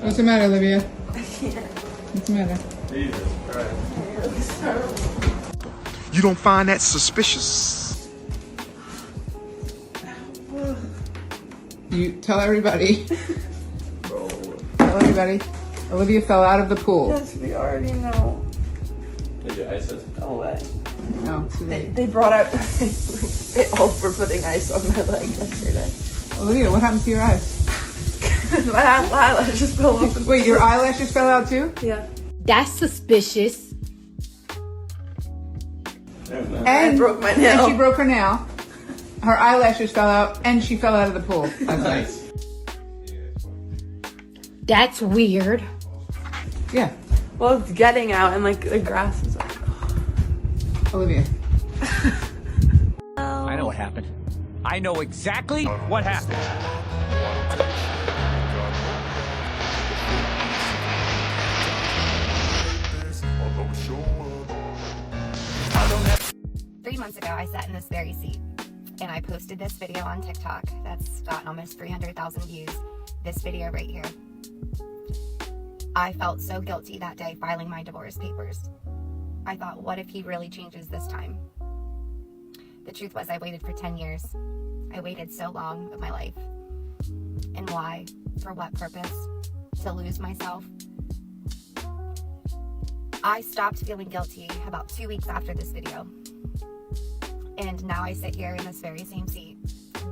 What's the matter, Olivia? What's the matter? Jesus Christ. You don't find that suspicious? You tell everybody. Tell everybody. Olivia fell out of the pool. Yes, we already know. Did you ice it? No way. No, They brought out. They all were putting ice on my leg yesterday. Olivia, what happened to your eyes? My eyelashes fell off. Wait, your eyelashes fell out too? Yeah. That's suspicious. And I broke my nail. And she broke her nail. Her eyelashes fell out, and she fell out of the pool. That's nice. That's weird. Yeah, Well, it's getting out, and like the grass is like. Olivia. I know what happened. I know exactly what happened. 3 months ago, I sat in this very seat and I posted this video on TikTok that's gotten almost 300,000 views. This video right here. I felt so guilty that day filing my divorce papers. I thought, what if he really changes this time? The truth was, I waited for 10 years. I waited so long of my life. And why? For what purpose? To lose myself? I stopped feeling guilty about 2 weeks after this video. And now I sit here in this very same seat,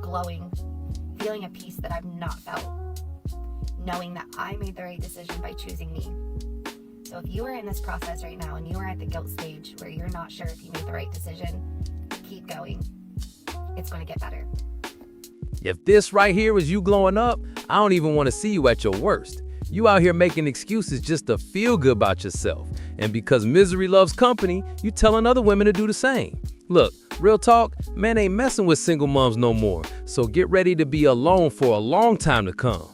glowing, feeling a peace that I've not felt, knowing that I made the right decision by choosing me. So if you are in this process right now and you are at the guilt stage where you're not sure if you made the right decision, keep going. It's going to get better. If this right here was you glowing up, I don't even want to see you at your worst. You out here making excuses just to feel good about yourself. And because misery loves company, you telling other women to do the same. Look, real talk, man ain't messing with single moms no more. So get ready to be alone for a long time to come.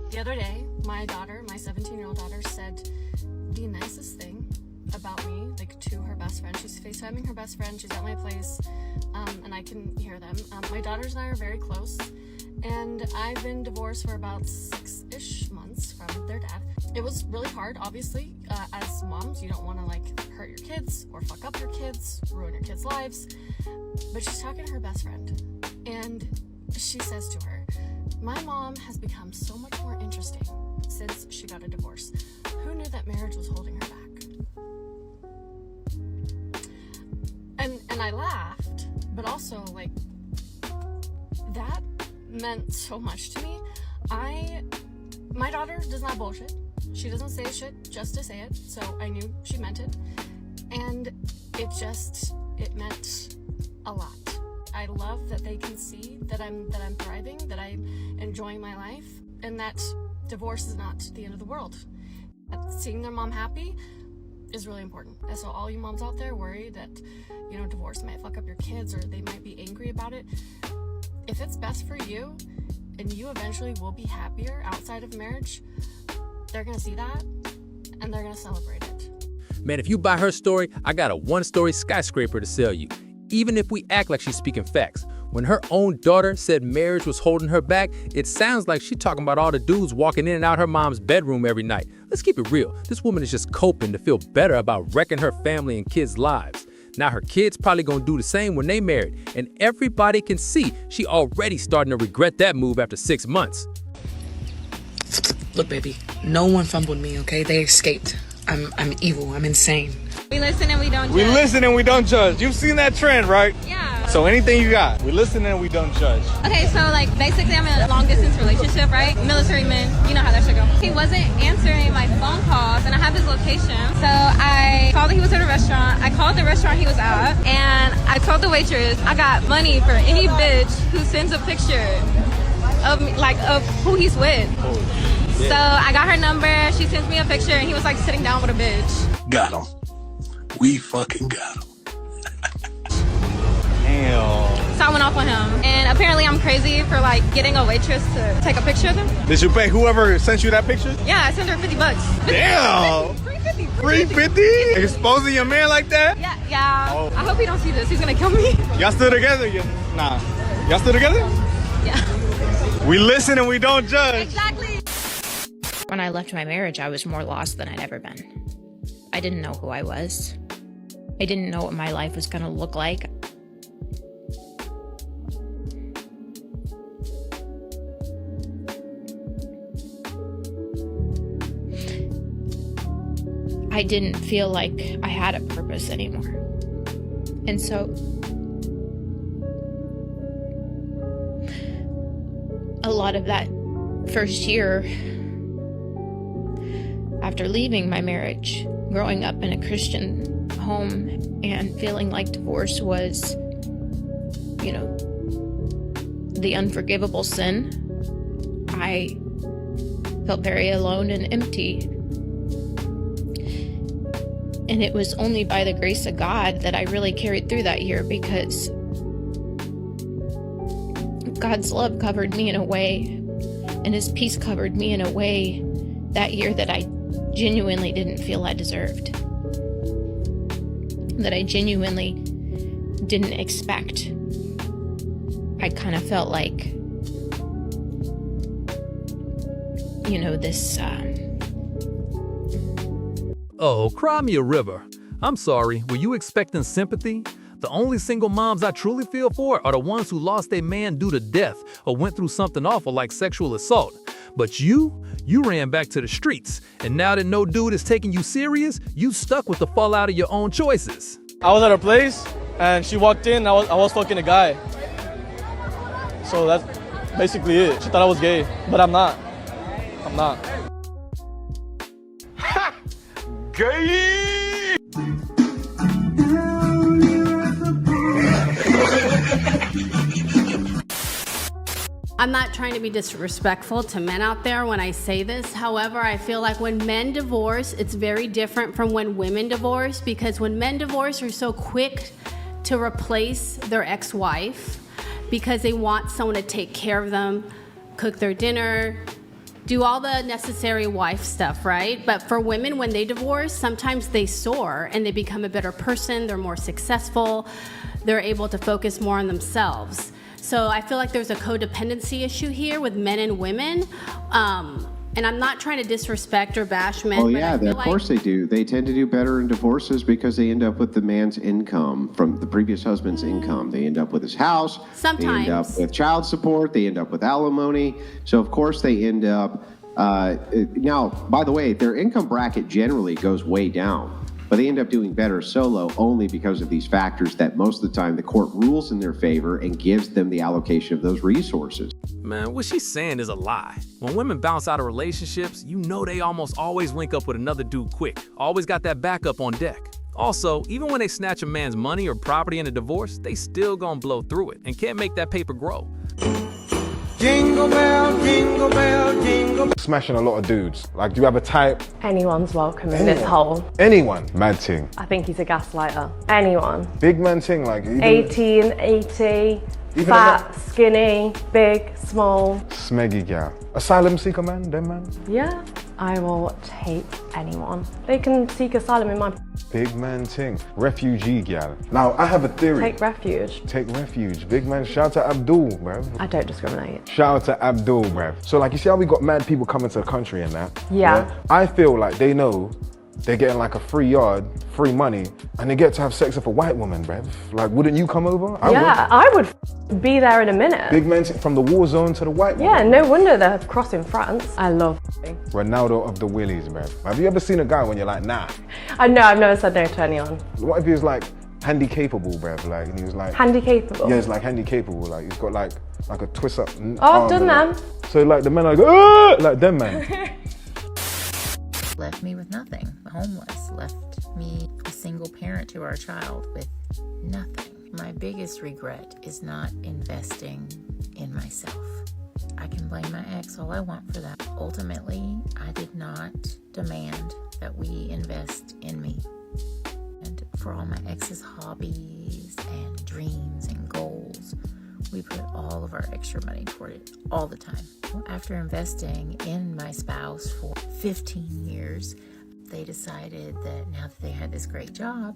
The other day, my 17-year-old daughter, said the nicest thing about me, like to her best friend. She's FaceTiming her best friend. She's at my place, and I can hear them. My daughters and I are very close, and I've been divorced for about 6-ish months from their dad. It was really hard, obviously. As moms, you don't want to like hurt your kids or fuck up your kids, ruin your kids' lives. But she's talking to her best friend, and she says to her, "My mom has become so much more interesting since she got a divorce. Who knew that marriage was holding her back?" And I laughed, but also like that meant so much to me. My daughter does not bullshit. She doesn't say shit just to say it, so I knew she meant it. And it meant a lot. I love that they can see that I'm thriving, that I'm enjoying my life, and that divorce is not the end of the world. Seeing their mom happy is really important. And so all you moms out there worried that, divorce might fuck up your kids or they might be angry about it. If it's best for you and you eventually will be happier outside of marriage, they're gonna see that and they're gonna celebrate it. Man, if you buy her story, I got a one-story skyscraper to sell you. Even if we act like she's speaking facts. When her own daughter said marriage was holding her back, it sounds like she's talking about all the dudes walking in and out her mom's bedroom every night. Let's keep it real. This woman is just coping to feel better about wrecking her family and kids' lives. Now her kids probably gonna do the same when they married, and everybody can see she already starting to regret that move after 6 months. Look, baby, no one fumbled me, okay? They escaped. I'm evil. I'm insane. We listen and we don't judge. We listen and we don't judge. You've seen that trend, right? Yeah. So anything you got, we listen and we don't judge. Okay, so like basically I'm in a long distance relationship, right? Military men, you know how that should go. He wasn't answering my phone calls and I have his location. So I saw that he was at a restaurant. I called the restaurant he was at and I told the waitress, I got money for any bitch who sends a picture of me, like of who he's with. So I got her number, she sends me a picture and he was like sitting down with a bitch. Got him. We fucking got him. Damn. So I went off on him. And apparently I'm crazy for like getting a waitress to take a picture of him. Did you pay whoever sent you that picture? Yeah, I sent her $50. Damn. 350? Exposing your man like that? Yeah. Oh. I hope he don't see this. He's gonna kill me. Y'all still together? Nah. Y'all still together? Yeah. We listen and we don't judge. Exactly. When I left my marriage, I was more lost than I'd ever been. I didn't know who I was. I didn't know what my life was gonna look like. I didn't feel like I had a purpose anymore. And so a lot of that first year after leaving my marriage, growing up in a Christian home and feeling like divorce was, you know, the unforgivable sin, I felt very alone and empty. And it was only by the grace of God that I really carried through that year, because God's love covered me in a way, and His peace covered me in a way that year that I genuinely didn't feel I deserved. That I genuinely didn't expect. I kind of felt like, you know, this, Oh, cry me a river. I'm sorry, were you expecting sympathy? The only single moms I truly feel for are the ones who lost their man due to death or went through something awful like sexual assault. But you ran back to the streets, and now that no dude is taking you serious, you stuck with the fallout of your own choices. I was at her place, and she walked in, I was fucking a guy. So that's basically it. She thought I was gay, but I'm not. I'm not. Gay! I'm not trying to be disrespectful to men out there when I say this. However, I feel like when men divorce, it's very different from when women divorce, because when men divorce, they're so quick to replace their ex-wife because they want someone to take care of them, cook their dinner, do all the necessary wife stuff, right? But for women, when they divorce, sometimes they soar and they become a better person, they're more successful, they're able to focus more on themselves. So I feel like there's a codependency issue here with men and women. And I'm not trying to disrespect or bash men. Oh yeah, of course they do. They tend to do better in divorces because they end up with the man's income from the previous husband's income. They end up with his house. Sometimes. They end up with child support. They end up with alimony. So of course they end up, now, by the way, their income bracket generally goes way down. But they end up doing better solo only because of these factors that most of the time the court rules in their favor and gives them the allocation of those resources. Man, what she's saying is a lie. When women bounce out of relationships, you know they almost always link up with another dude quick. Always got that backup on deck. Also, even when they snatch a man's money or property in a divorce, they still gonna blow through it and can't make that paper grow. Jingle bell, jingle bell, jingle bell. Smashing a lot of dudes. Like, do you have a type? Anyone's welcome in this hole. Anyone? Mad ting. I think he's a gaslighter. Anyone. Big man ting, like even 18, 80, Even fat, skinny, big, small. Smeggy gal. Asylum seeker man, them man. Yeah, I will take anyone. They can seek asylum in my... Big man ting. Refugee gal. Now, I have a theory. Take refuge. Take refuge. Big man, shout out to Abdul, bruv. I don't discriminate. Shout out to Abdul, bruv. So like, you see how we got mad people coming to the country and that? Yeah. I feel like they know they're getting like a free yard, free money, and they get to have sex with a white woman, bruv. Like, wouldn't you come over? I would be there in a minute. Big men from the war zone to the white woman. Yeah, no wonder they're crossing France. I love Ronaldo of the Willies, bruv. Have you ever seen a guy when you're like, nah? I know, I've never said no to anyone. What if he was like handy capable, bruv? Like, and he was like... Handy capable? Yeah, it's like handy capable. Like, he's got like a twist up arm. Oh, I've done them. So like the men are like, like them man. Left me with nothing, homeless, left me a single parent to our child with nothing. My biggest regret is not investing in myself. I can blame my ex all I want for that. Ultimately, I did not demand that we invest in me. And for all my ex's hobbies and dreams and goals. We put all of our extra money toward it all the time. After investing in my spouse for 15 years, they decided that now that they had this great job,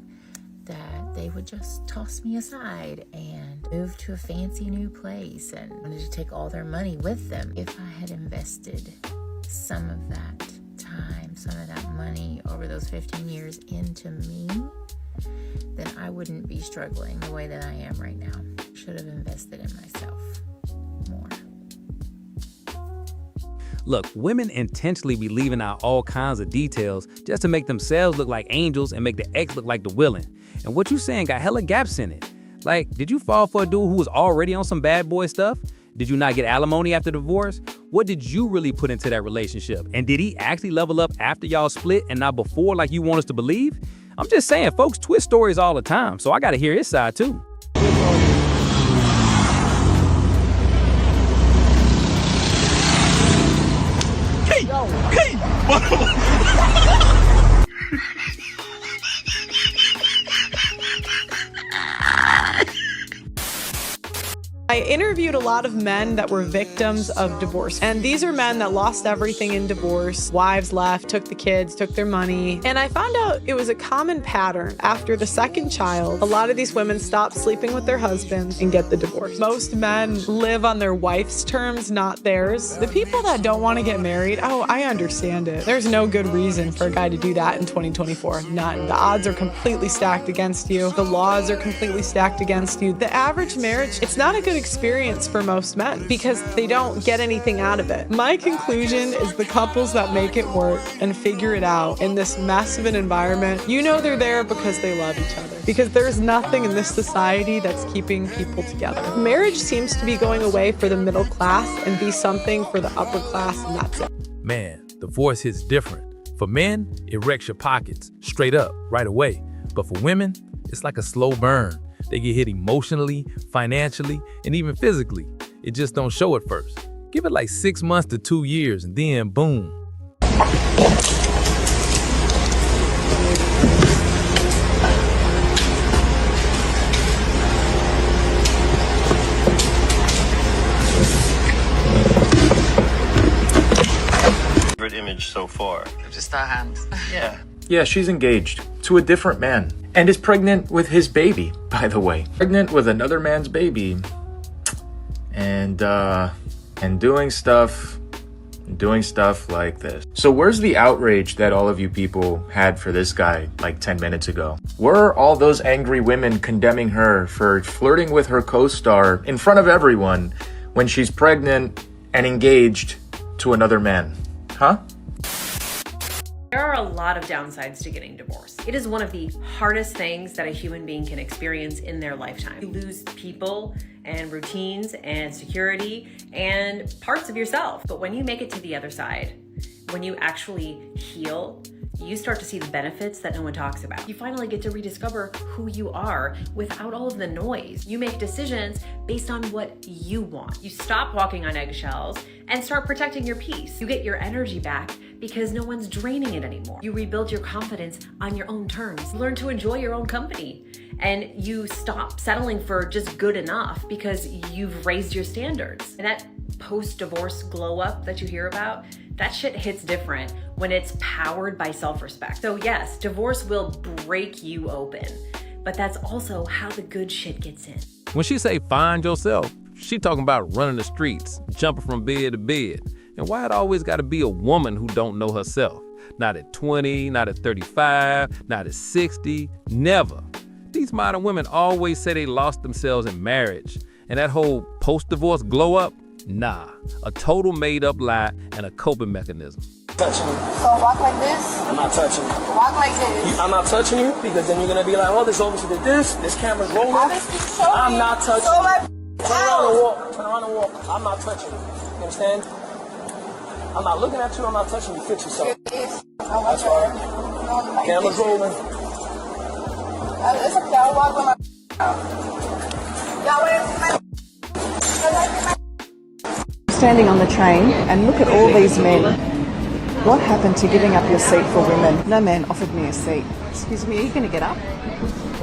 that they would just toss me aside and move to a fancy new place and wanted to take all their money with them. If I had invested some of that time, some of that money over those 15 years into me, then I wouldn't be struggling the way that I am right now. Should have invested in myself more. Look, women intentionally be leaving out all kinds of details just to make themselves look like angels and make the ex look like the villain. And what you saying got hella gaps in it. Like, did you fall for a dude who was already on some bad boy stuff? Did you not get alimony after divorce? What did you really put into that relationship? And did he actually level up after y'all split and not before like you want us to believe? I'm just saying, folks twist stories all the time, so I gotta hear his side too. I interviewed a lot of men that were victims of divorce. And these are men that lost everything in divorce. Wives left, took the kids, took their money. And I found out it was a common pattern. After the second child, a lot of these women stop sleeping with their husbands and get the divorce. Most men live on their wife's terms, not theirs. The people that don't want to get married, oh, I understand it. There's no good reason for a guy to do that in 2024. None. The odds are completely stacked against you. The laws are completely stacked against you. The average marriage, it's not a good experience for most men because they don't get anything out of it. My conclusion is the couples that make it work and figure it out in this mess of an environment, you know they're there because they love each other. Because there's nothing in this society that's keeping people together. Marriage seems to be going away for the middle class and be something for the upper class, and that's it. Man, divorce hits different. For men, it wrecks your pockets, straight up, right away. But for women, it's like a slow burn. They get hit emotionally, financially, and even physically. It just don't show at first. Give it like 6 months to 2 years, and then boom. Favorite image so far? Just our hands. Yeah. Yeah, she's engaged to a different man and is pregnant with his baby, by the way. Pregnant with another man's baby and doing stuff like this. So where's the outrage that all of you people had for this guy like 10 minutes ago? Where are all those angry women condemning her for flirting with her co-star in front of everyone when she's pregnant and engaged to another man? Huh? There are a lot of downsides to getting divorced. It is one of the hardest things that a human being can experience in their lifetime. You lose people and routines and security and parts of yourself. But when you make it to the other side, when you actually heal, you start to see the benefits that no one talks about. You finally get to rediscover who you are without all of the noise. You make decisions based on what you want. You stop walking on eggshells and start protecting your peace. You get your energy back because no one's draining it anymore. You rebuild your confidence on your own terms. Learn to enjoy your own company. And you stop settling for just good enough because you've raised your standards. And that post-divorce glow up that you hear about, that shit hits different when it's powered by self-respect. So yes, divorce will break you open, but that's also how the good shit gets in. When she say find yourself, she talking about running the streets, jumping from bed to bed. And why it always gotta be a woman who don't know herself? Not at 20, not at 35, not at 60, never. These modern women always say they lost themselves in marriage. And that whole post-divorce glow up, nah, a total made-up lie and a coping mechanism. Touching you. So walk like this? I'm not touching you. Walk like this. I'm not touching you because then you're gonna be like, oh, this officer did this camera's rolling. I'm not touching you. Turn around and walk. Turn around and walk. I'm not touching you. You understand? I'm not looking at you. I'm not touching you. Fix yourself. That's right. Camera's rolling. It's okay. I'll walk with my... Standing on the train and look at all these men. What happened to giving up your seat for women? No man offered me a seat. Excuse me, are you going to get up?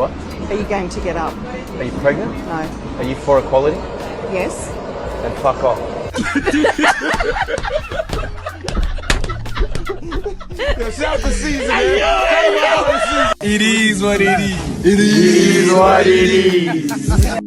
What? Are you going to get up? Are you pregnant? No. Are you for equality? Yes. Then fuck off. Shout the season, man. It is what it is. It is what it is.